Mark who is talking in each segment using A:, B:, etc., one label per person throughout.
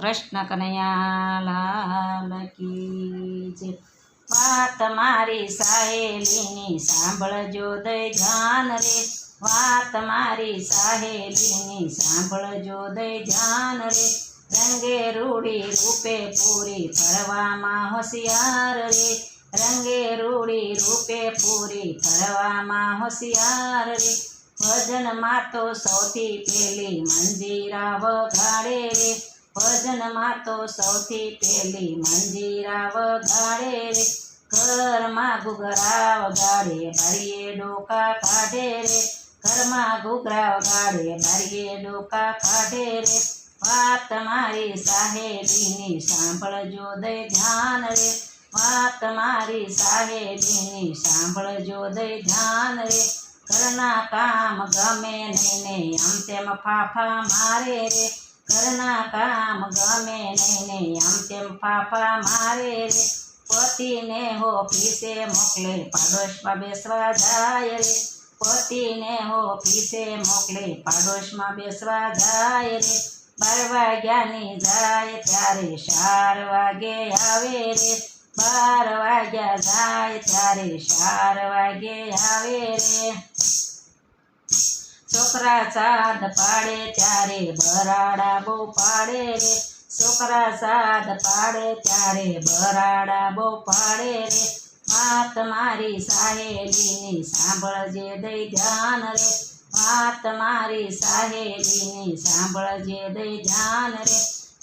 A: કૃષ્ણ કનૈયા લાલ કી જય। વાત મારી સાહેલીની સાંભળજો દઈ ધ્યાન રે, વાત મારી સાહેલીની સાંભળજો દઈ ધ્યાન રે। રંગે રૂડી રૂપે પૂરી ફરવામાં હોશિયાર રે, રંગે રૂડી રૂપે પૂરી ફરવામાં હોશિયાર રે। ભજનમાં તો સૌથી પેલી મંજીરા વગાડે રે, ભજનમાં તો સૌથી પેલી મંજીરા વગાડે રે। ઘરમાં ઘૂઘરા વગાડે બારીએ ડોકા કાઢે રે, ઘરમાં ઘૂઘરા વગાડે બારીએ ડોકા કાઢે રે। વાત મારી સાહેલીની સાંભળજો દઈ ધ્યાન રે, વાત મારી સાહેલીની સાંભળજો દઈ ધ્યાન રે। ઘરના કામ ગમે નહીં ને આમ તેમ ફાફા મારે રે, ઘરના કામ ગમે નહીં ને આમ તેમ ફાફા મારે રે। પતિને ઓફિસે મોકલે પાડોશમાં બેસવા જાય રે, પતિને ઓફિસે મોકલે પાડોશમાં બેસવા જાય રે। 12 વાગ્યાની જાય ત્યારે 4 વાગે આવે રે, 12 વાગ્યા જાય ત્યારે 4 વાગે આવે રે। છોકરા સાદ પાડે ત્યારે બરાડા બહુ પાડે રે, છોકરા સાદ પાડે ત્યારે બરાડા બહુ પાડે રે। વાત મારી સાહેલીની સાંભળજે દઈ ધ્યાન રે, વાત મારી સાહેલીની સાંભળજે દઈ ધ્યાન રે।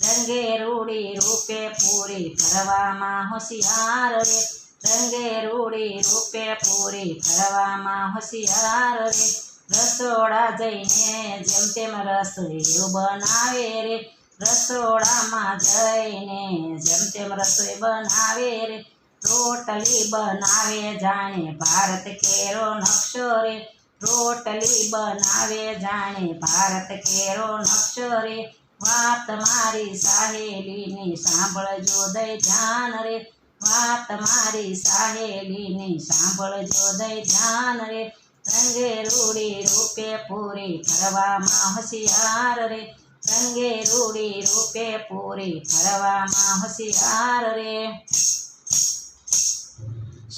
A: રંગે રૂડી રૂપે પૂરી ફરવામાં હોશિયાર રે, રંગે રૂડી રૂપે પૂરી ફરવામાં હોશિયાર રે। રસોડા જઈને જેમ તેમ રસોઈ બનાવે રે, રસોડામાં જઈને જેમ તેમ રસોઈ બનાવે રે। રોટલી બનાવે જાણે ભારત કેરો નકશો રે, રોટલી બનાવે જાણે ભારત કેરો નકશો રે। વાત મારી સાહેલીની સાંભળજો દઈ ધ્યાન રે, વાત મારી સાહેલીની સાંભળજો દઈ ધ્યાન રે। રંગે રૂડી રૂપે પૂરી ફરવામાં હોશિયાર રે, રંગે રૂડી રૂપે પૂરી ફરવામાં હોશિયાર રે।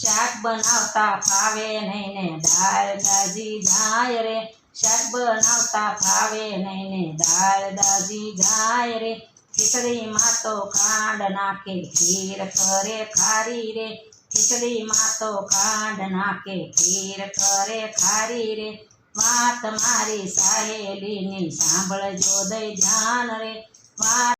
A: શાક બનાવતા ફાવે નહીં ને દાળ દાજી જાય રે, શાક બનાવતા ફાવે નહીં ને દાળ દાજી જાય રે। ખીચડીમાં તો ખાંડ નાખે ખીર કરે ખારી રે, ખીચડીમાં તો ખાંડ નાખે ખીર કરે ખારી રે। વાત મારી સાહેલીની સાંભળજો દઈ ધ્યાન રે, વાત